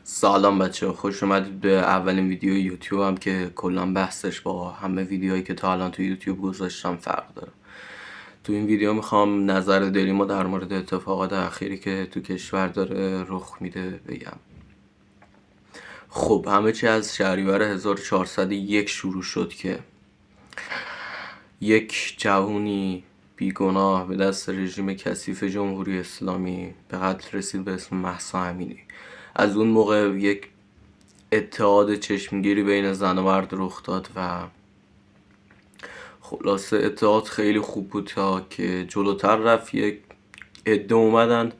سلام بچه، خوش اومدید به اولین ویدیو یوتیوب هم که کلا بحثش با همه ویدیوهایی که تا الان تو یوتیوب گذاشتم فرق داره. تو این ویدیو میخوام نظر دلیمو در مورد اتفاقات اخیری که تو کشور داره رخ میده بگم. خب همه چی از شهریور 1401 شروع شد که یک جوونی بیگناه به دست رژیم کثیف جمهوری اسلامی به قتل رسید به اسم مهسا امینی. از اون موقع یک اتحاد چشمگیری بین زن و مرد رخ داد و خلاصه اتحاد خیلی خوب بود تا که جلوتر رفت. یک عده اومدن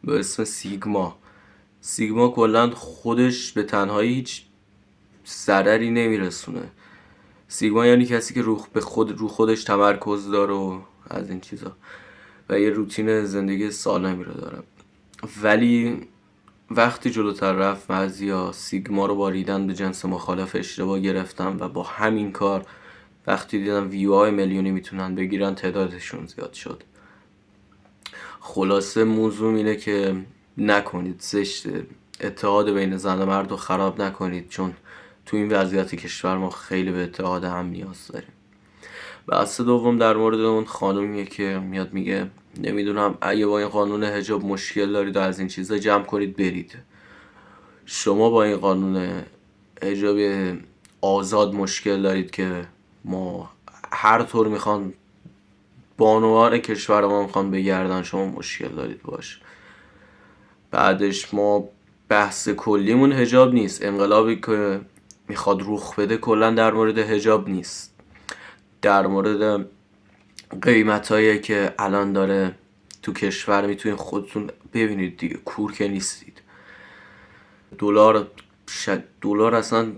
به اسم سیگما کلا خودش به تنهایی هیچ ضرری نمیرسونه. سیگما یعنی کسی که رو خودش تمرکز داره و از این چیزا و یه روتین زندگی سالمی رو داره. ولی وقتی جلوتر رفت بعضیا سیگما رو با ریدن به جنس مخالف اشتباه گرفتن و با همین کار وقتی دیدن ویوهای میلیونی میتونن بگیرن تعدادشون زیاد شد. خلاصه موضوع اینه که نکنید، زشته، اتحاد بین زن و مرد رو خراب نکنید، چون تو این وضعیت کشور ما خیلی به اتحاد هم نیاز داریم. بحث دوم در مورد اون خانومیه که میاد میگه نمیدونم اگه با این قانون حجاب مشکل دارید و از این چیزا جمع کنید برید. شما با این قانون حجاب آزاد مشکل دارید که ما هر طور میخوان بانوان کشور ما میخوان بگردن، شما مشکل دارید باش. بعدش ما بحث کلیمون حجاب نیست، انقلابی که میخواد رخ بده کلا در مورد حجاب نیست، در مورد قیمتایی که الان داره تو کشور. میتونید خودتون ببینید دیگه، کور که نیستید. دلار اصلا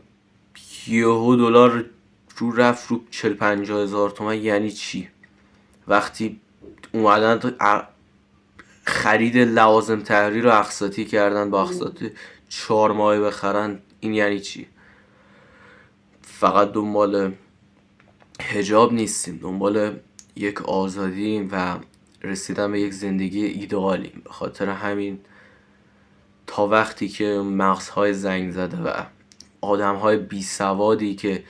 یهو دلار رو رفت رو 40-50 هزار تومن. یعنی چی؟ وقتی اومدن خرید لوازم تحریر رو اقساطی کردن، با اقساط 4 ماهه بخرن، این یعنی چی؟ فقط دنبال حجاب نیستیم، دنبال یک آزادیم و رسیدن به یک زندگی ایدئالیم. به خاطر همین تا وقتی که مغزهای زنگ زده و آدمهای بی سوادی که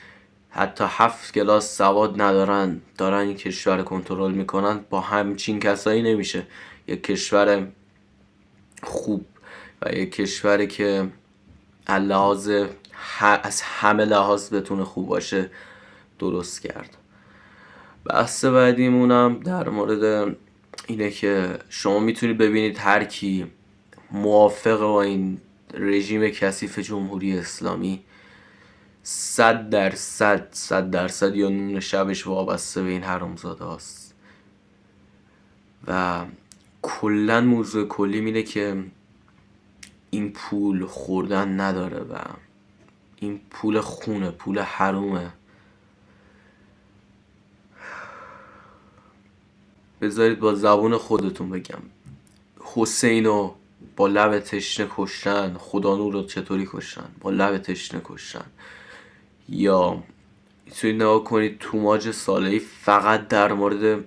حتی 7 کلاس سواد ندارن دارن این کشور کنترل میکنن، با همچین کسایی نمیشه یک کشور خوب و یک کشوری که از همه لحاظ بتونه خوب باشه درست کرد. بحث بعدیمونم در مورد اینه که شما میتونید ببینید هر کی موافق با این رژیم کثیف جمهوری اسلامی 100% یا نون شبش وابسته به این حرامزاده هست. و کلا موضوع کلی اینه که این پول خوردن نداره و این پول خونه، پول حرومه. بذارید با زبون خودتون بگم، حسینو با لب تشنه کشتن، خدا نور رو چطوری کشتن؟ با لب تشنه کشتن. یا میتونید نگاه کنید توماج صالحی فقط در مورد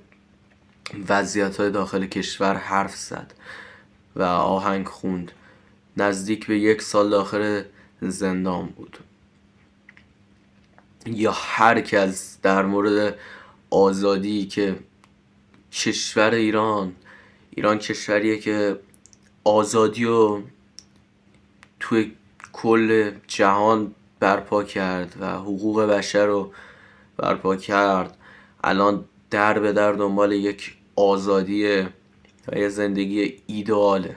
وضعیت‌های داخل کشور حرف زد و آهنگ خوند، نزدیک به 1 سال داخل زندان بود. یا هر کس در مورد آزادی که کشور ایران کشوریه که آزادی رو توی کل جهان برپا کرد و حقوق بشر رو برپا کرد. الان در به در دنبال یک آزادی و یه زندگی ایدئاله،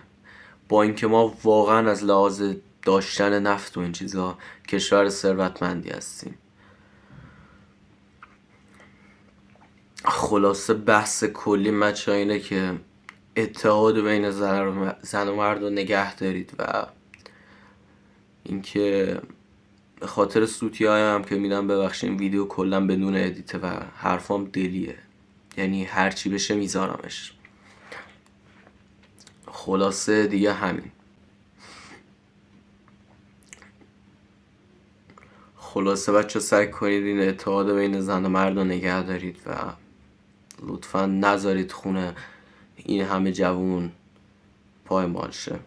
با اینکه ما واقعا از لحاظ داشتن نفت و این چیزا کشور ثروتمندی هستیم. خلاصه بحث کلی مچه اینه که اتحاد بین زن و مرد رو نگه دارید و اینکه به خاطر سوتی هم که میدم ببخشید ویدیو کلا بدون ادیته و حرفام دلیه، یعنی هرچی بشه میذارمش. خلاصه دیگه همین. خلاصه بچه سعی کنید این اتحاد بین زن و مرد رو نگه دارید و لطفا نذارید خونه این همه جوون پایمال شه.